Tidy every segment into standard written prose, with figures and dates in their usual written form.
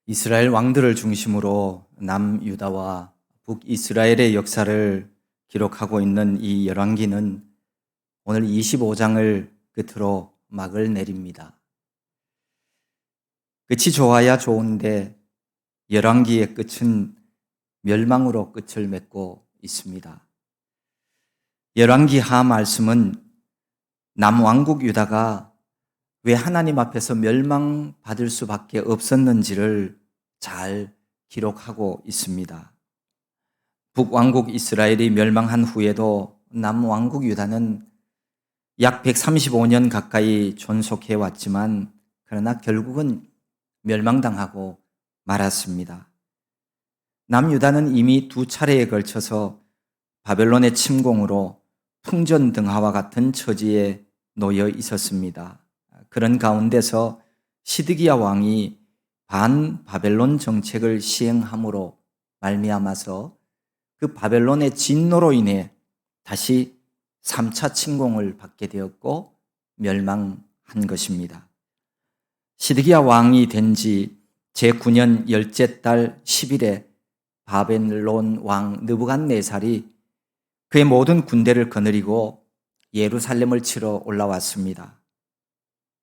이스라엘 왕들을 중심으로 남유다와 북이스라엘의 역사를 기록하고 있는 이 열왕기는 오늘 25장을 끝으로 막을 내립니다. 끝이 좋아야 좋은데 열왕기의 끝은 멸망으로 끝을 맺고 있습니다. 열왕기 하 말씀은 남왕국 유다가 왜 하나님 앞에서 멸망받을 수밖에 없었는지를 잘 기록하고 있습니다. 북왕국 이스라엘이 멸망한 후에도 남왕국 유다는 약 135년 가까이 존속해 왔지만 그러나 결국은 멸망당하고 말았습니다. 남유다는 이미 두 차례에 걸쳐서 바벨론의 침공으로 풍전등화와 같은 처지에 놓여 있었습니다. 그런 가운데서 시드기야 왕이 반바벨론 정책을 시행함으로 말미암아서 그 바벨론의 진노로 인해 다시 3차 침공을 받게 되었고 멸망한 것입니다. 시드기야 왕이 된 지 제9년 열째 달 10일에 바벨론 왕 느부갓네살이 그의 모든 군대를 거느리고 예루살렘을 치러 올라왔습니다.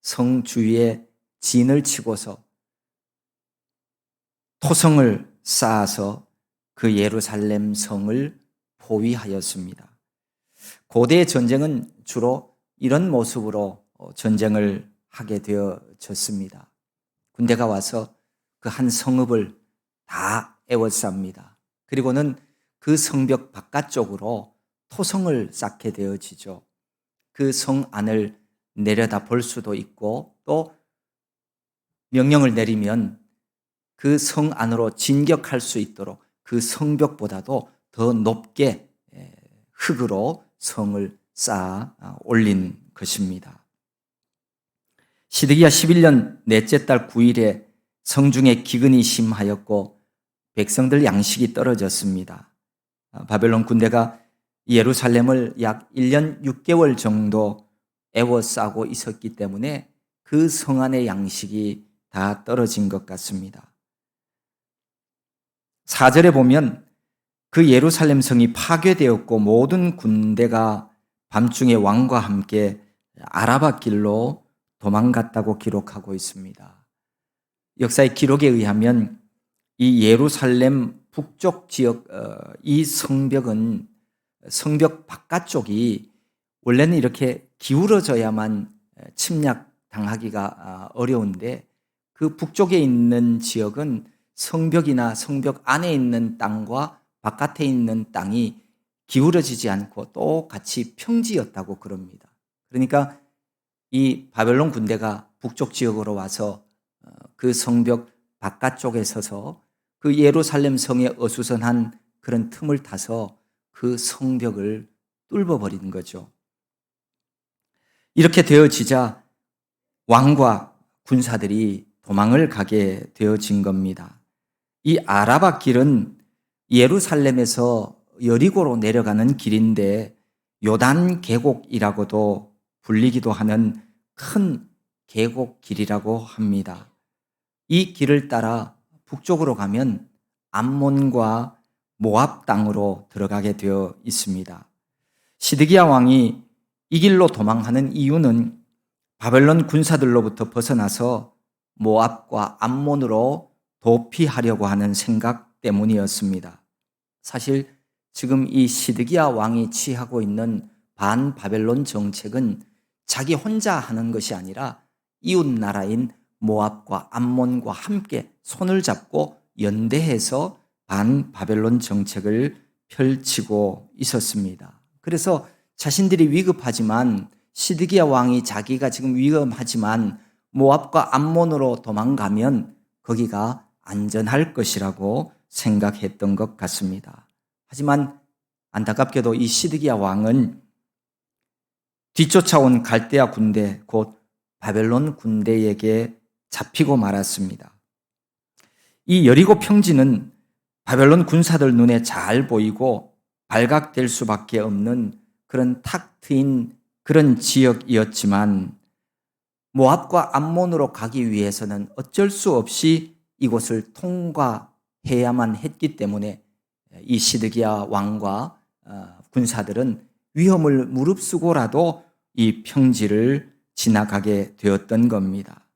성 주위에 진을 치고서 토성을 쌓아서 그 예루살렘 성을 포위하였습니다. 고대의 전쟁은 주로 이런 모습으로 전쟁을 하게 되어졌습니다. 군대가 와서 그 한 성읍을 다 에워쌉니다. 그리고는 그 성벽 바깥쪽으로 토성을 쌓게 되어지죠. 그 성 안을 내려다 볼 수도 있고 또 명령을 내리면 그 성 안으로 진격할 수 있도록 그 성벽보다도 더 높게 흙으로 성을 쌓아 올린 것입니다. 시드기야 11년 넷째 달 9일에 성중에 기근이 심하였고 백성들 양식이 떨어졌습니다. 바벨론 군대가 예루살렘을 약 1년 6개월 정도 에워싸고 있었기 때문에 그 성 안의 양식이 다 떨어진 것 같습니다. 4절에 보면 그 예루살렘 성이 파괴되었고 모든 군대가 밤중에 왕과 함께 아라바 길로 도망갔다고 기록하고 있습니다. 역사의 기록에 의하면 이 예루살렘 북쪽 지역 이 성벽은 성벽 바깥쪽이 원래는 이렇게 기울어져야만 침략당하기가 어려운데 그 북쪽에 있는 지역은 성벽이나 성벽 안에 있는 땅과 바깥에 있는 땅이 기울어지지 않고 똑같이 평지였다고 그럽니다. 그러니까 이 바벨론 군대가 북쪽 지역으로 와서 그 성벽 바깥쪽에 서서 그 예루살렘 성에 어수선한 그런 틈을 타서 그 성벽을 뚫어버린 거죠. 이렇게 되어지자 왕과 군사들이 도망을 가게 되어진 겁니다. 이 아라바 길은 예루살렘에서 여리고로 내려가는 길인데 요단 계곡이라고도 불리기도 하는 큰 계곡길이라고 합니다. 이 길을 따라 북쪽으로 가면 암몬과 모압 땅으로 들어가게 되어 있습니다. 시드기야 왕이 이 길로 도망하는 이유는 바벨론 군사들로부터 벗어나서 모압과 암몬으로 도피하려고 하는 생각 때문이었습니다. 사실 지금 이 시드기야 왕이 취하고 있는 반바벨론 정책은 자기 혼자 하는 것이 아니라 이웃 나라인 모압과 암몬과 함께 손을 잡고 연대해서 반바벨론 정책을 펼치고 있었습니다. 그래서 자신들이 위급하지만 시드기야 왕이 자기가 지금 위험하지만 모압과 암몬으로 도망가면 거기가 안전할 것이라고 생각했던 것 같습니다. 하지만 안타깝게도 이 시드기야 왕은 뒤쫓아온 갈대아 군대 곧 바벨론 군대에게 잡히고 말았습니다. 이 여리고 평지는 바벨론 군사들 눈에 잘 보이고 발각될 수밖에 없는 그런 탁 트인 그런 지역이었지만 모압과 암몬으로 가기 위해서는 어쩔 수 없이 이곳을 통과해야만 했기 때문에 이 시드기야 왕과 군사들은 위험을 무릅쓰고라도 이 평지를 지나가게 되었던 겁니다.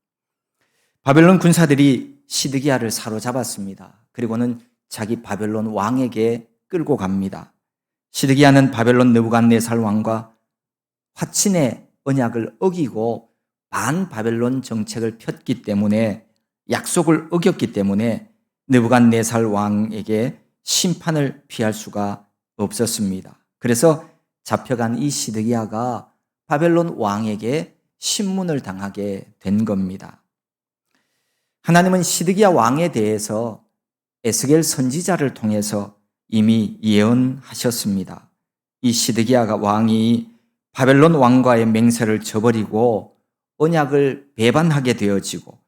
바벨론 군사들이 시드기야를 사로잡았습니다. 그리고는 자기 바벨론 왕에게 끌고 갑니다. 시드기야는 바벨론 느부갓네살 왕과 화친의 언약을 어기고 반바벨론 정책을 폈기 때문에, 약속을 어겼기 때문에 느부갓네살 왕에게 심판을 피할 수가 없었습니다. 그래서 잡혀간 이 시드기야가 바벨론 왕에게 신문을 당하게 된 겁니다. 하나님은 시드기야 왕에 대해서 에스겔 선지자를 통해서 이미 예언하셨습니다. 이 시드기야 왕이 바벨론 왕과의 맹세를 저버리고 언약을 배반하게 되어지고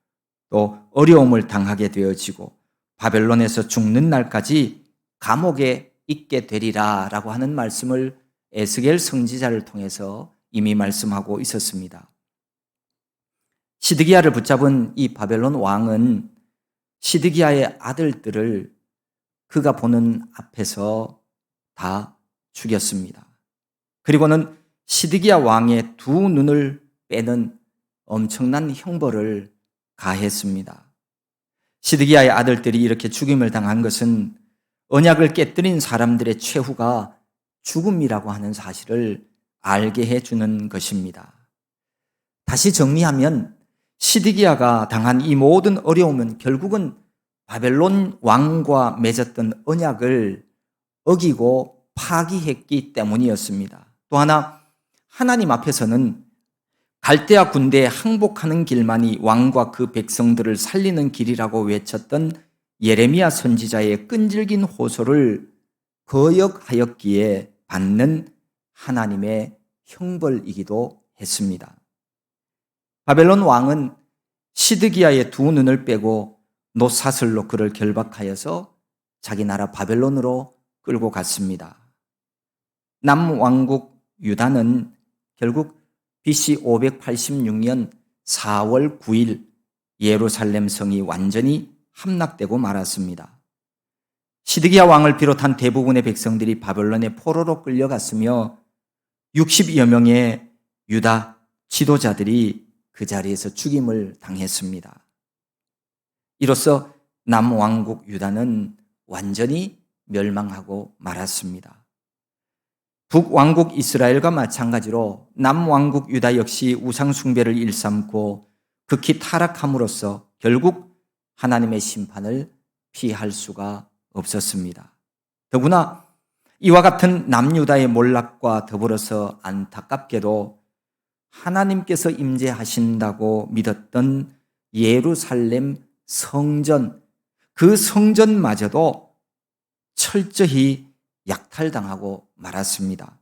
또 어려움을 당하게 되어지고 바벨론에서 죽는 날까지 감옥에 있게 되리라 라고 하는 말씀을 에스겔 선지자를 통해서 이미 말씀하고 있었습니다. 시드기야를 붙잡은 이 바벨론 왕은 시드기야의 아들들을 그가 보는 앞에서 다 죽였습니다. 그리고는 시드기야 왕의 두 눈을 빼는 엄청난 형벌을 가했습니다. 시드기야의 아들들이 이렇게 죽임을 당한 것은 언약을 깨뜨린 사람들의 최후가 죽음이라고 하는 사실을 알게 해주는 것입니다. 다시 정리하면 시드기야가 당한 이 모든 어려움은 결국은 바벨론 왕과 맺었던 언약을 어기고 파기했기 때문이었습니다. 또 하나, 하나님 앞에서는 갈대아 군대에 항복하는 길만이 왕과 그 백성들을 살리는 길이라고 외쳤던 예레미야 선지자의 끈질긴 호소를 거역하였기에 받는 하나님의 형벌이기도 했습니다. 바벨론 왕은 시드기야의 두 눈을 빼고 놋사슬로 그를 결박하여서 자기 나라 바벨론으로 끌고 갔습니다. 남왕국 유다는 결국 BC 586년 4월 9일 예루살렘 성이 완전히 함락되고 말았습니다. 시드기야 왕을 비롯한 대부분의 백성들이 바벨론의 포로로 끌려갔으며 60여 명의 유다 지도자들이 그 자리에서 죽임을 당했습니다. 이로써 남왕국 유다는 완전히 멸망하고 말았습니다. 북왕국 이스라엘과 마찬가지로 남왕국 유다 역시 우상숭배를 일삼고 극히 타락함으로써 결국 하나님의 심판을 피할 수가 없었습니다. 더구나 이와 같은 남유다의 몰락과 더불어서 안타깝게도 하나님께서 임재하신다고 믿었던 예루살렘 성전, 그 성전마저도 철저히 약탈당하고 말았습니다.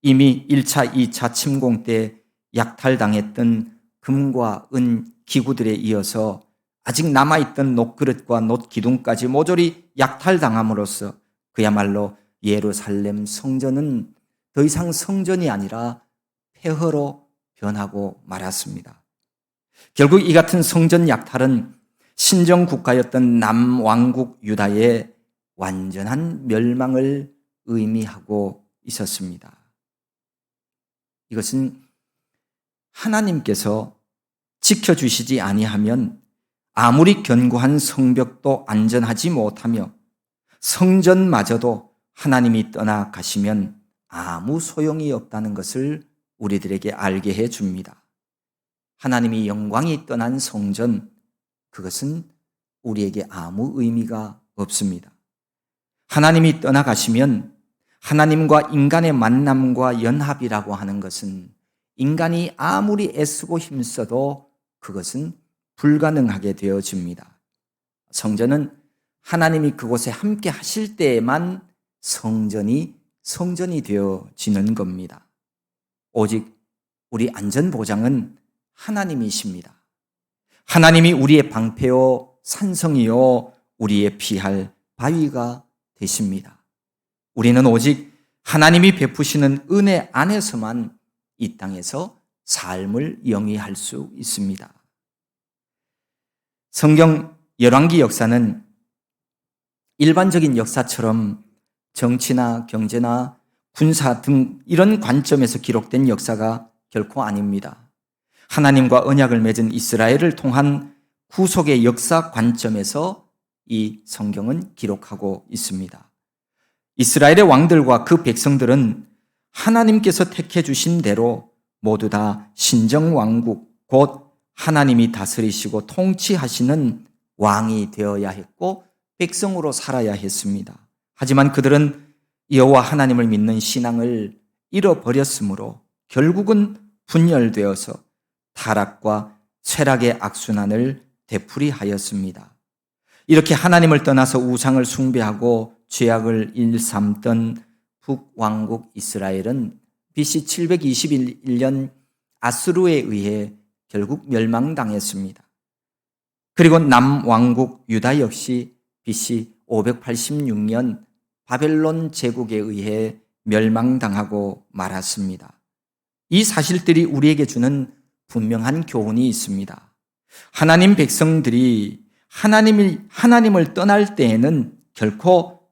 이미 1차, 2차 침공 때 약탈당했던 금과 은 기구들에 이어서 아직 남아있던 놋그릇과 놋기둥까지 모조리 약탈당함으로써 그야말로 예루살렘 성전은 더 이상 성전이 아니라 폐허로 변하고 말았습니다. 결국 이 같은 성전 약탈은 신정국가였던 남왕국 유다의 완전한 멸망을 의미하고 있었습니다. 이것은 하나님께서 지켜주시지 아니하면 아무리 견고한 성벽도 안전하지 못하며 성전마저도 하나님이 떠나가시면 아무 소용이 없다는 것을 우리들에게 알게 해줍니다. 하나님이 영광이 떠난 성전, 그것은 우리에게 아무 의미가 없습니다. 하나님이 떠나가시면 하나님과 인간의 만남과 연합이라고 하는 것은 인간이 아무리 애쓰고 힘써도 그것은 불가능하게 되어집니다. 성전은 하나님이 그곳에 함께 하실 때에만 성전이 되어지는 겁니다. 오직 우리 안전보장은 하나님이십니다. 하나님이 우리의 방패요 산성이요 우리의 피할 바위가 되십니다. 우리는 오직 하나님이 베푸시는 은혜 안에서만 이 땅에서 삶을 영위할 수 있습니다. 성경 열왕기 역사는 일반적인 역사처럼 정치나 경제나 군사 등 이런 관점에서 기록된 역사가 결코 아닙니다. 하나님과 언약을 맺은 이스라엘을 통한 구속의 역사 관점에서 이 성경은 기록하고 있습니다. 이스라엘의 왕들과 그 백성들은 하나님께서 택해 주신 대로 모두 다 신정왕국, 곧 하나님이 다스리시고 통치하시는 왕이 되어야 했고 백성으로 살아야 했습니다. 하지만 그들은 여호와 하나님을 믿는 신앙을 잃어버렸으므로 결국은 분열되어서 타락과 쇠락의 악순환을 되풀이하였습니다. 이렇게 하나님을 떠나서 우상을 숭배하고 죄악을 일삼던 북왕국 이스라엘은 BC 721년 아수르에 의해 결국 멸망당했습니다. 그리고 남왕국 유다 역시 BC 586년 바벨론 제국에 의해 멸망당하고 말았습니다. 이 사실들이 우리에게 주는 분명한 교훈이 있습니다. 하나님 백성들이 하나님을 떠날 때에는 결코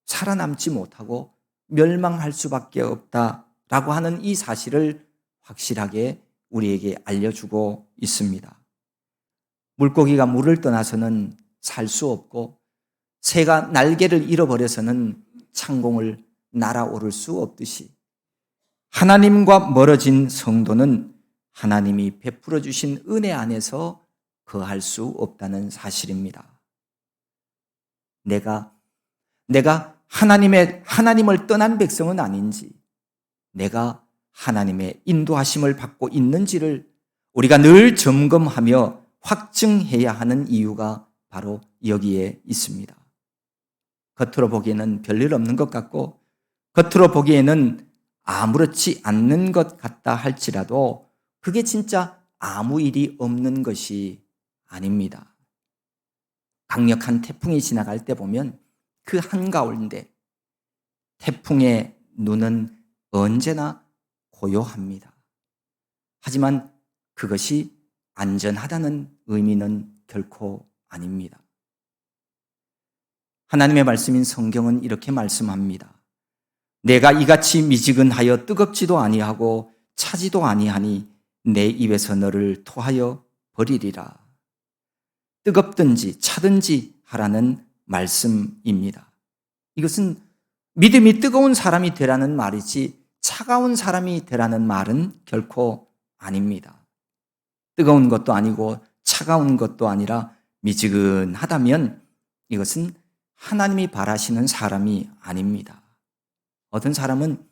살아남지 못하고 멸망할 수밖에 없다라고 하는 이 사실을 확실하게 우리에게 알려주고 있습니다. 물고기가 물을 떠나서는 살 수 없고 새가 날개를 잃어버려서는 창공을 날아오를 수 없듯이 하나님과 멀어진 성도는 하나님이 베풀어 주신 은혜 안에서 거할 수 없다는 사실입니다. 내가 하나님을 떠난 백성은 아닌지, 내가 하나님의 인도하심을 받고 있는지를 우리가 늘 점검하며 확증해야 하는 이유가 바로 여기에 있습니다. 겉으로 보기에는 별일 없는 것 같고 겉으로 보기에는 아무렇지 않는 것 같다 할지라도 그게 진짜 아무 일이 없는 것이 아닙니다. 강력한 태풍이 지나갈 때 보면 그 한가운데 태풍의 눈은 언제나 고요합니다. 하지만 그것이 안전하다는 의미는 결코 아닙니다. 하나님의 말씀인 성경은 이렇게 말씀합니다. 내가 이같이 미지근하여 뜨겁지도 아니하고 차지도 아니하니 내 입에서 너를 토하여 버리리라. 뜨겁든지 차든지 하라는 말씀입니다. 이것은 믿음이 뜨거운 사람이 되라는 말이지 차가운 사람이 되라는 말은 결코 아닙니다. 뜨거운 것도 아니고 차가운 것도 아니라 미지근하다면 이것은 하나님이 바라시는 사람이 아닙니다. 어떤 사람은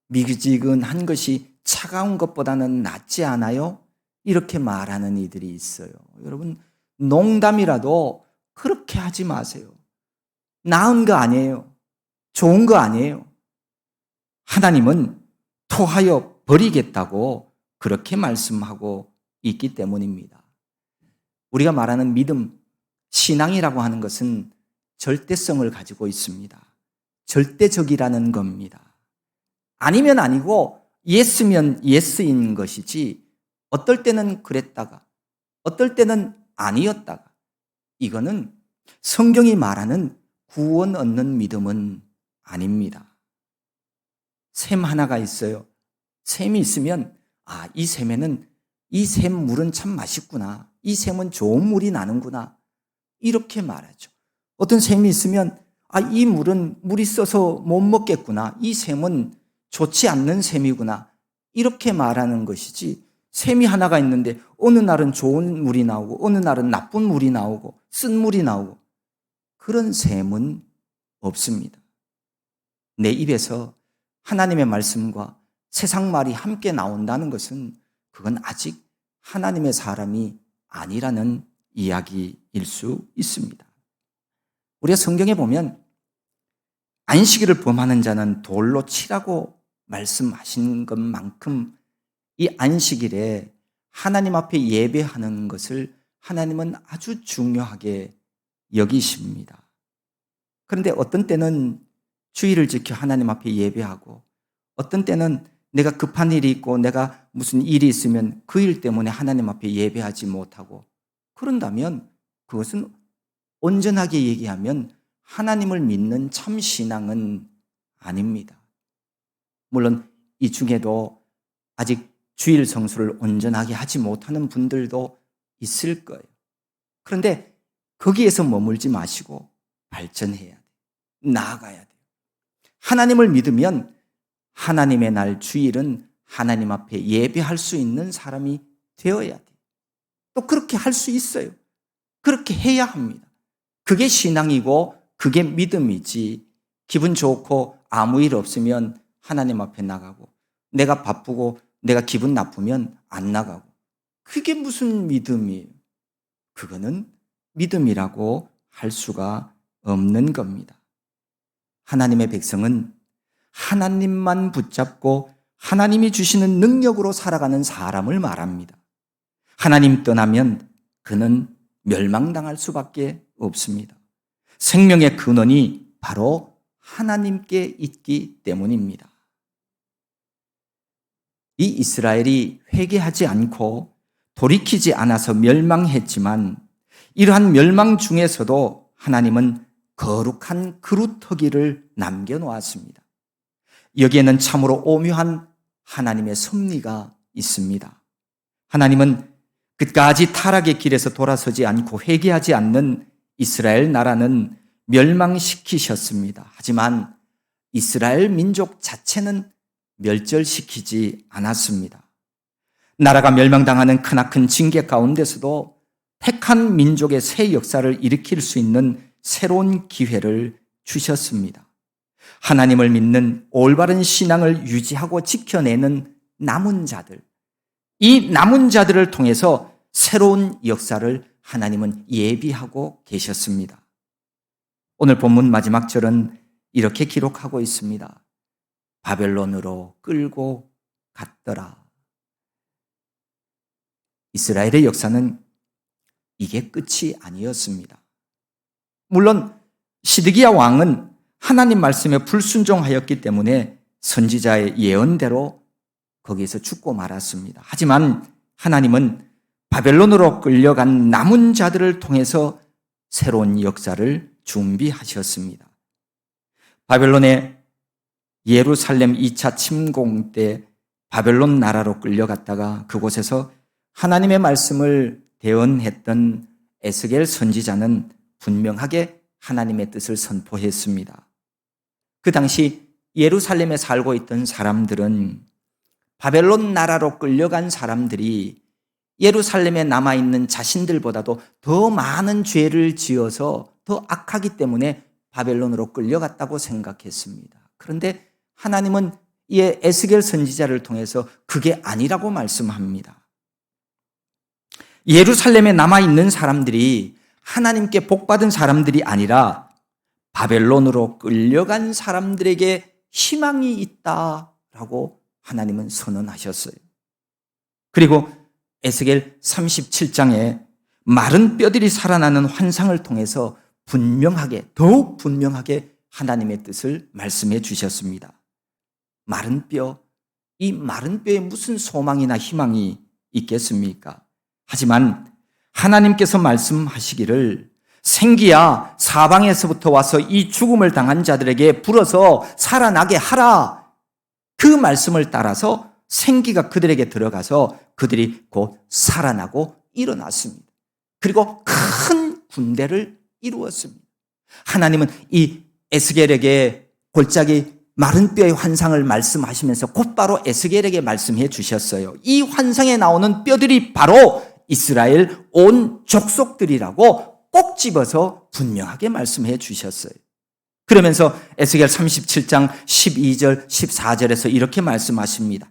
미지근한 것이 차가운 것보다는 낫지 않아요? 이렇게 말하는 이들이 있어요. 여러분, 농담이라도 그렇게 하지 마세요. 나은 거 아니에요. 좋은 거 아니에요. 하나님은 토하여 버리겠다고 그렇게 말씀하고 있기 때문입니다. 우리가 말하는 믿음, 신앙이라고 하는 것은 절대성을 가지고 있습니다. 절대적이라는 겁니다. 아니면 아니고 예스면 예스인 것이지 어떨 때는 그랬다가 어떨 때는 아니었다가 이거는 성경이 말하는 구원 얻는 믿음은 아닙니다. 샘 하나가 있어요. 샘이 있으면 이 샘에는 이 샘물은 참 맛있구나. 이 샘은 좋은 물이 나는구나. 이렇게 말하죠. 어떤 샘이 있으면 이 물은 물이 써서 못 먹겠구나. 이 샘은 좋지 않는 샘이구나. 이렇게 말하는 것이지 샘이 하나가 있는데 어느 날은 좋은 물이 나오고 어느 날은 나쁜 물이 나오고 쓴 물이 나오고 그런 샘은 없습니다. 내 입에서 하나님의 말씀과 세상 말이 함께 나온다는 것은 그건 아직 하나님의 사람이 아니라는 이야기일 수 있습니다. 우리가 성경에 보면 안식일을 범하는 자는 돌로 치라고 말씀하신 것만큼 이 안식일에 하나님 앞에 예배하는 것을 하나님은 아주 중요하게 여기십니다. 그런데 어떤 때는 주의를 지켜 하나님 앞에 예배하고 어떤 때는 내가 급한 일이 있고 내가 무슨 일이 있으면 그 일 때문에 하나님 앞에 예배하지 못하고 그런다면 그것은 온전하게 얘기하면 하나님을 믿는 참 신앙은 아닙니다. 물론 이 중에도 아직 주일 성수를 온전하게 하지 못하는 분들도 있을 거예요. 그런데 거기에서 머물지 마시고 발전해야 돼요. 나아가야 돼요. 하나님을 믿으면 하나님의 날 주일은 하나님 앞에 예배할 수 있는 사람이 되어야 돼요. 또 그렇게 할 수 있어요. 그렇게 해야 합니다. 그게 신앙이고 그게 믿음이지, 기분 좋고 아무 일 없으면 하나님 앞에 나가고, 내가 바쁘고 내가 기분 나쁘면 안 나가고, 그게 무슨 믿음이에요? 그거는 믿음이라고 할 수가 없는 겁니다. 하나님의 백성은 하나님만 붙잡고 하나님이 주시는 능력으로 살아가는 사람을 말합니다. 하나님 떠나면 그는 멸망당할 수밖에 없습니다. 생명의 근원이 바로 하나님께 있기 때문입니다. 이 이스라엘이 회개하지 않고 돌이키지 않아서 멸망했지만, 이러한 멸망 중에서도 하나님은 거룩한 그루터기를 남겨놓았습니다. 여기에는 참으로 오묘한 하나님의 섭리가 있습니다. 하나님은 끝까지 타락의 길에서 돌아서지 않고 회개하지 않는 이스라엘 나라는 멸망시키셨습니다. 하지만 이스라엘 민족 자체는 멸절시키지 않았습니다. 나라가 멸망당하는 크나큰 징계 가운데서도 택한 민족의 새 역사를 일으킬 수 있는 새로운 기회를 주셨습니다. 하나님을 믿는 올바른 신앙을 유지하고 지켜내는 남은 자들, 이 남은 자들을 통해서 새로운 역사를 하나님은 예비하고 계셨습니다. 오늘 본문 마지막 절은 이렇게 기록하고 있습니다. 바벨론으로 끌고 갔더라. 이스라엘의 역사는 이게 끝이 아니었습니다. 물론 시드기야 왕은 하나님 말씀에 불순종하였기 때문에 선지자의 예언대로 거기에서 죽고 말았습니다. 하지만 하나님은 바벨론으로 끌려간 남은 자들을 통해서 새로운 역사를 준비하셨습니다. 바벨론의 예루살렘 2차 침공 때 바벨론 나라로 끌려갔다가 그곳에서 하나님의 말씀을 대언했던 에스겔 선지자는 분명하게 하나님의 뜻을 선포했습니다. 그 당시 예루살렘에 살고 있던 사람들은 바벨론 나라로 끌려간 사람들이 예루살렘에 남아있는 자신들보다도 더 많은 죄를 지어서 더 악하기 때문에 바벨론으로 끌려갔다고 생각했습니다. 그런데 하나님은 이 에스겔 선지자를 통해서 그게 아니라고 말씀합니다. 예루살렘에 남아있는 사람들이 하나님께 복받은 사람들이 아니라 바벨론으로 끌려간 사람들에게 희망이 있다라고 하나님은 선언하셨어요. 그리고 에스겔 37장에 마른 뼈들이 살아나는 환상을 통해서 분명하게, 더욱 분명하게 하나님의 뜻을 말씀해 주셨습니다. 마른 뼈, 이 마른 뼈에 무슨 소망이나 희망이 있겠습니까? 하지만 하나님께서 말씀하시기를 생기야 사방에서부터 와서 이 죽음을 당한 자들에게 불어서 살아나게 하라. 그 말씀을 따라서 생기가 그들에게 들어가서 그들이 곧 살아나고 일어났습니다. 그리고 큰 군대를 이루었습니다. 하나님은 이 에스겔에게 골짜기 마른 뼈의 환상을 말씀하시면서 곧바로 에스겔에게 말씀해 주셨어요. 이 환상에 나오는 뼈들이 바로 이스라엘 온 족속들이라고 꼭 집어서 분명하게 말씀해 주셨어요. 그러면서 에스겔 37장 12절 14절에서 이렇게 말씀하십니다.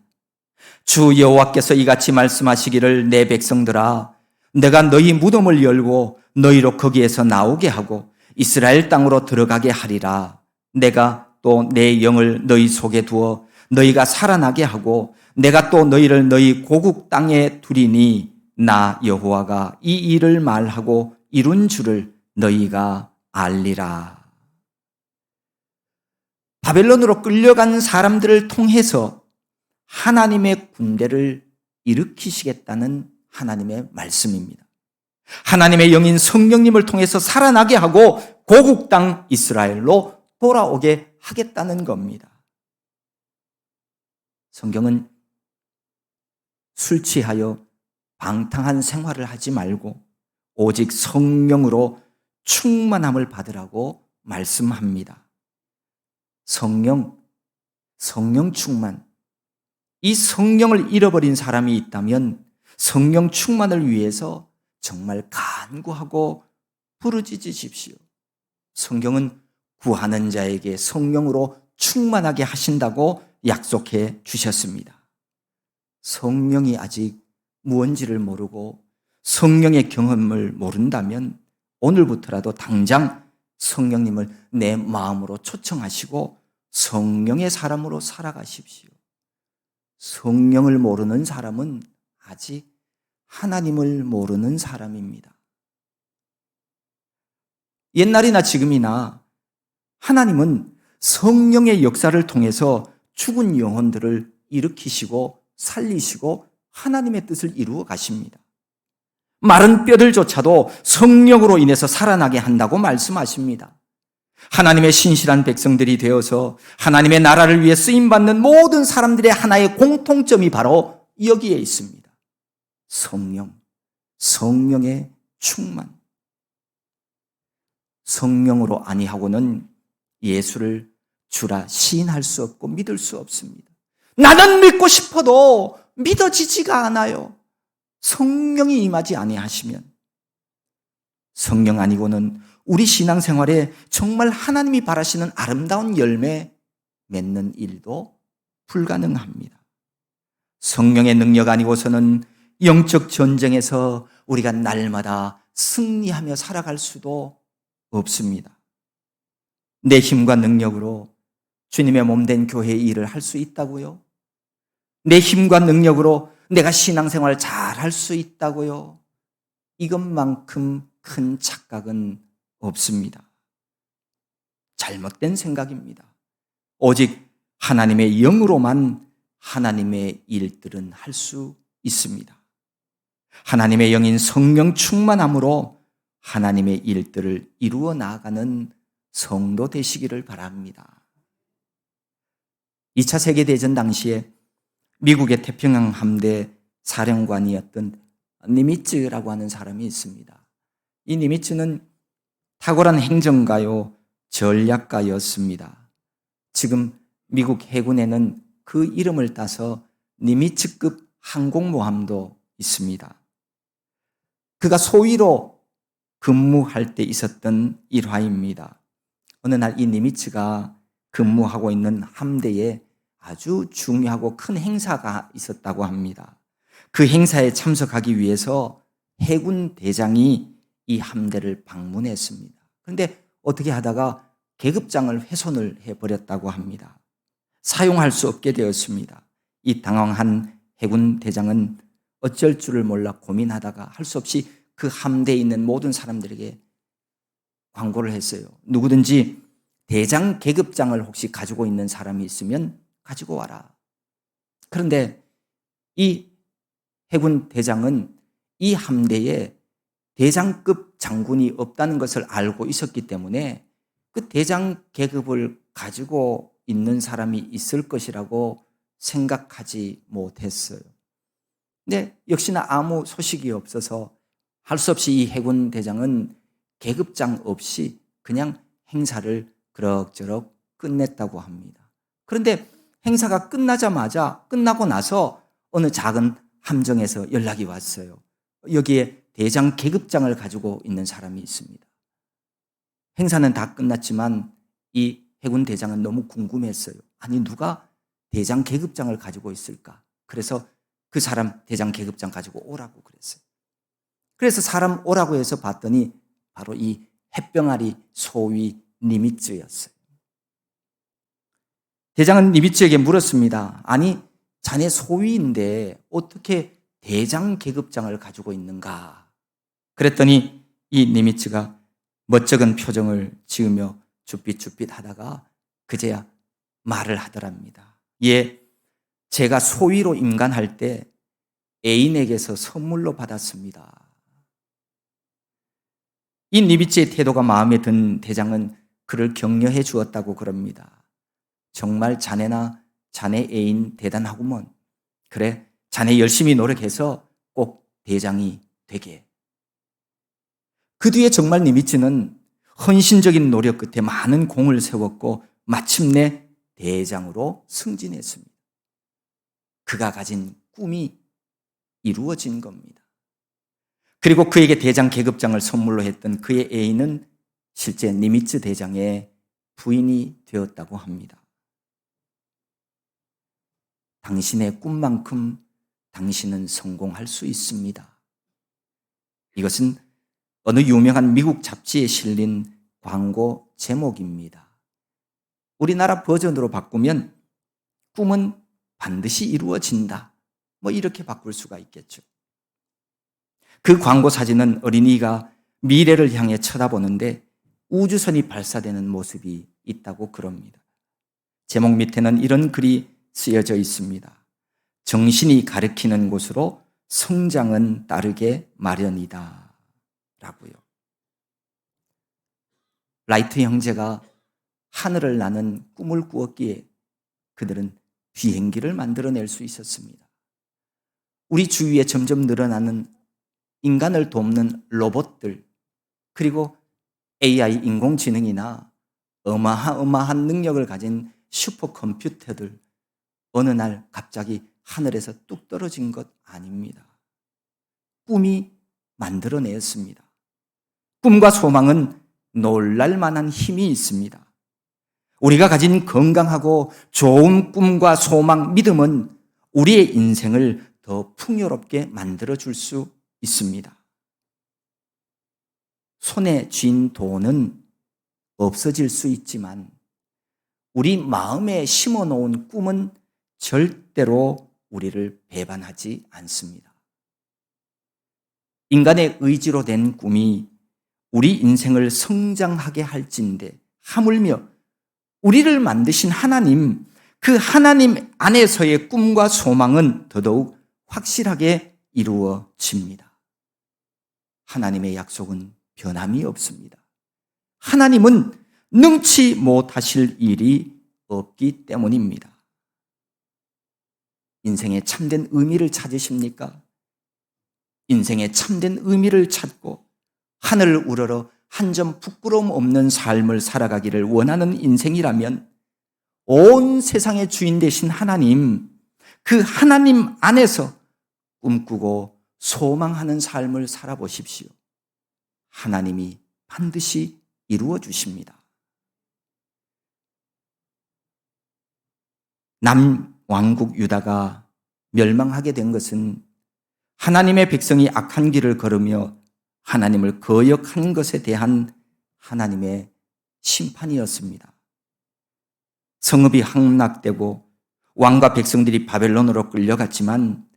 주 여호와께서 이같이 말씀하시기를 내 백성들아 내가 너희 무덤을 열고 너희로 거기에서 나오게 하고 이스라엘 땅으로 들어가게 하리라. 내가 또 내 영을 너희 속에 두어 너희가 살아나게 하고 내가 또 너희를 너희 고국 땅에 두리니 나 여호와가 이 일을 말하고 이룬 줄을 너희가 알리라. 바벨론으로 끌려간 사람들을 통해서 하나님의 군대를 일으키시겠다는 하나님의 말씀입니다. 하나님의 영인 성령님을 통해서 살아나게 하고 고국 땅 이스라엘로 돌아오게 하겠다는 겁니다. 성경은 술 취하여 방탕한 생활을 하지 말고 오직 성령으로 충만함을 받으라고 말씀합니다. 성령 충만. 이 성령을 잃어버린 사람이 있다면 성령 충만을 위해서 정말 간구하고 부르짖으십시오. 성경은 구하는 자에게 성령으로 충만하게 하신다고 약속해 주셨습니다. 성령이 아직 무언지를 모르고 성령의 경험을 모른다면 오늘부터라도 당장 성령님을 내 마음으로 초청하시고 성령의 사람으로 살아가십시오. 성령을 모르는 사람은 아직 하나님을 모르는 사람입니다. 옛날이나 지금이나 하나님은 성령의 역사를 통해서 죽은 영혼들을 일으키시고 살리시고 하나님의 뜻을 이루어 가십니다. 마른 뼈들조차도 성령으로 인해서 살아나게 한다고 말씀하십니다. 하나님의 신실한 백성들이 되어서 하나님의 나라를 위해 쓰임받는 모든 사람들의 하나의 공통점이 바로 여기에 있습니다. 성령의 충만. 성령으로 아니하고는 예수를 주라 시인할 수 없고 믿을 수 없습니다. 나는 믿고 싶어도 믿어지지가 않아요. 성령이 임하지 아니하시면. 성령 아니고는 우리 신앙생활에 정말 하나님이 바라시는 아름다운 열매 맺는 일도 불가능합니다. 성령의 능력 아니고서는 영적 전쟁에서 우리가 날마다 승리하며 살아갈 수도 없습니다. 내 힘과 능력으로 주님의 몸된 교회의 일을 할 수 있다고요? 내 힘과 능력으로 내가 신앙생활 잘 할 수 있다고요? 이것만큼 큰 착각은 없습니다. 잘못된 생각입니다. 오직 하나님의 영으로만 하나님의 일들은 할 수 있습니다. 하나님의 영인 성령 충만함으로 하나님의 일들을 이루어 나아가는 성도 되시기를 바랍니다. 2차 세계대전 당시에 미국의 태평양 함대 사령관이었던 니미츠라고 하는 사람이 있습니다. 이 니미츠는 탁월한 행정가요, 전략가였습니다. 지금 미국 해군에는 그 이름을 따서 니미츠급 항공모함도 있습니다. 그가 소위로 근무할 때 있었던 일화입니다. 어느 날 이 니미츠가 근무하고 있는 함대에 아주 중요하고 큰 행사가 있었다고 합니다. 그 행사에 참석하기 위해서 해군 대장이 이 함대를 방문했습니다. 그런데 어떻게 하다가 계급장을 훼손을 해버렸다고 합니다. 사용할 수 없게 되었습니다. 이 당황한 해군 대장은 어쩔 줄을 몰라 고민하다가 할 수 없이 그 함대에 있는 모든 사람들에게 광고를 했어요. 누구든지 대장 계급장을 혹시 가지고 있는 사람이 있으면 가지고 와라. 그런데 이 해군 대장은 이 함대에 대장급 장군이 없다는 것을 알고 있었기 때문에 그 대장 계급을 가지고 있는 사람이 있을 것이라고 생각하지 못했어요. 근데 역시나 아무 소식이 없어서 할 수 없이 이 해군 대장은 계급장 없이 그냥 행사를 그럭저럭 끝냈다고 합니다. 그런데 행사가 끝나고 나서 어느 작은 함정에서 연락이 왔어요. 여기에 대장 계급장을 가지고 있는 사람이 있습니다. 행사는 다 끝났지만 이 해군 대장은 너무 궁금했어요. 아니, 누가 대장 계급장을 가지고 있을까? 그래서 그 사람 대장 계급장 가지고 오라고 그랬어요. 그래서 사람 오라고 해서 봤더니 바로 이 햇병아리 소위 니미츠였어요. 대장은 니미츠에게 물었습니다. 아니, 자네 소위인데 어떻게 대장 계급장을 가지고 있는가? 그랬더니 이 니미츠가 멋쩍은 표정을 지으며 쭈삣쭈삣 하다가 그제야 말을 하더랍니다. 예, 제가 소위로 임관할 때 애인에게서 선물로 받았습니다. 이 니비츠의 태도가 마음에 든 대장은 그를 격려해 주었다고 그럽니다. 정말 자네나 자네 애인 대단하구먼. 그래, 자네 열심히 노력해서 꼭 대장이 되게. 그 뒤에 정말 니미츠는 헌신적인 노력 끝에 많은 공을 세웠고 마침내 대장으로 승진했습니다. 그가 가진 꿈이 이루어진 겁니다. 그리고 그에게 대장 계급장을 선물로 했던 그의 애인은 실제 니미츠 대장의 부인이 되었다고 합니다. 당신의 꿈만큼 당신은 성공할 수 있습니다. 이것은 어느 유명한 미국 잡지에 실린 광고 제목입니다. 우리나라 버전으로 바꾸면 꿈은 반드시 이루어진다. 이렇게 바꿀 수가 있겠죠. 그 광고 사진은 어린이가 미래를 향해 쳐다보는데 우주선이 발사되는 모습이 있다고 그럽니다. 제목 밑에는 이런 글이 쓰여져 있습니다. 정신이 가리키는 곳으로 성장은 따르게 마련이다. 라고요. 라이트 형제가 하늘을 나는 꿈을 꾸었기에 그들은 비행기를 만들어낼 수 있었습니다. 우리 주위에 점점 늘어나는 인간을 돕는 로봇들, 그리고 AI 인공지능이나 어마어마한 능력을 가진 슈퍼컴퓨터들, 어느 날 갑자기 하늘에서 뚝 떨어진 것 아닙니다. 꿈이 만들어냈습니다. 꿈과 소망은 놀랄 만한 힘이 있습니다. 우리가 가진 건강하고 좋은 꿈과 소망, 믿음은 우리의 인생을 더 풍요롭게 만들어줄 수 있습니다. 손에 쥔 돈은 없어질 수 있지만 우리 마음에 심어놓은 꿈은 절대로 우리를 배반하지 않습니다. 인간의 의지로 된 꿈이 우리 인생을 성장하게 할진대 하물며 우리를 만드신 하나님, 그 하나님 안에서의 꿈과 소망은 더더욱 확실하게 이루어집니다. 하나님의 약속은 변함이 없습니다. 하나님은 능치 못하실 일이 없기 때문입니다. 인생의 참된 의미를 찾으십니까? 인생의 참된 의미를 찾고 하늘을 우러러 한 점 부끄러움 없는 삶을 살아가기를 원하는 인생이라면 온 세상의 주인 되신 하나님, 그 하나님 안에서 꿈꾸고 소망하는 삶을 살아보십시오. 하나님이 반드시 이루어 주십니다. 남왕국 유다가 멸망하게 된 것은 하나님의 백성이 악한 길을 걸으며 하나님을 거역한 것에 대한 하나님의 심판이었습니다. 성읍이 함락되고 왕과 백성들이 바벨론으로 끌려갔지만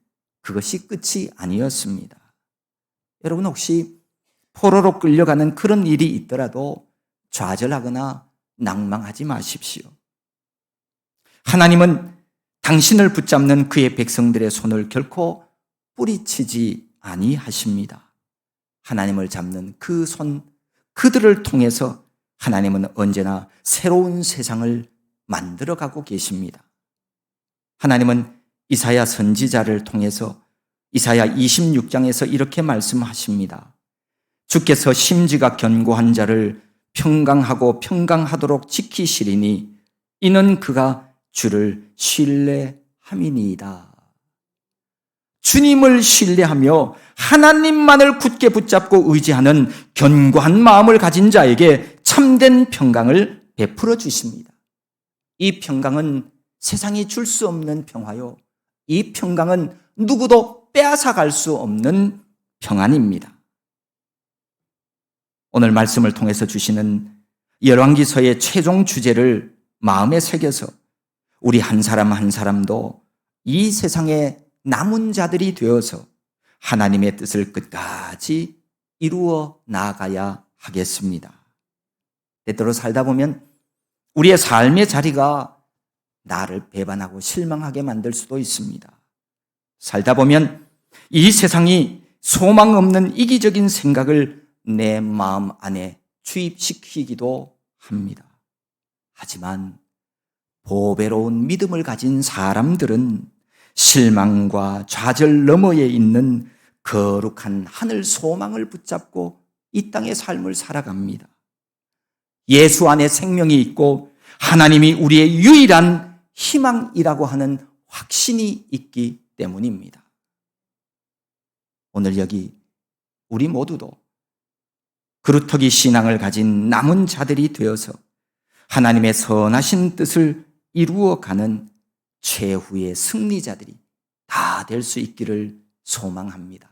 그것이 끝이 아니었습니다. 여러분 혹시 포로로 끌려가는 그런 일이 있더라도 좌절하거나 낭망하지 마십시오. 하나님은 당신을 붙잡는 그의 백성들의 손을 결코 뿌리치지 아니하십니다. 하나님을 잡는 그 손, 그들을 통해서 하나님은 언제나 새로운 세상을 만들어가고 계십니다. 하나님은 이사야 선지자를 통해서 이사야 26장에서 이렇게 말씀하십니다. 주께서 심지가 견고한 자를 평강하고 평강하도록 지키시리니 이는 그가 주를 신뢰함이니이다. 주님을 신뢰하며 하나님만을 굳게 붙잡고 의지하는 견고한 마음을 가진 자에게 참된 평강을 베풀어 주십니다. 이 평강은 세상이 줄 수 없는 평화요. 이 평강은 누구도 빼앗아갈 수 없는 평안입니다. 오늘 말씀을 통해서 주시는 열왕기서의 최종 주제를 마음에 새겨서 우리 한 사람 한 사람도 이 세상에 남은 자들이 되어서 하나님의 뜻을 끝까지 이루어 나아가야 하겠습니다. 때때로 살다 보면 우리의 삶의 자리가 나를 배반하고 실망하게 만들 수도 있습니다. 살다 보면 이 세상이 소망 없는 이기적인 생각을 내 마음 안에 주입시키기도 합니다. 하지만 보배로운 믿음을 가진 사람들은 실망과 좌절 너머에 있는 거룩한 하늘 소망을 붙잡고 이 땅의 삶을 살아갑니다. 예수 안에 생명이 있고 하나님이 우리의 유일한 희망이라고 하는 확신이 있기 때문입니다. 오늘 여기 우리 모두도 그루터기 신앙을 가진 남은 자들이 되어서 하나님의 선하신 뜻을 이루어가는 최후의 승리자들이 다 될 수 있기를 소망합니다.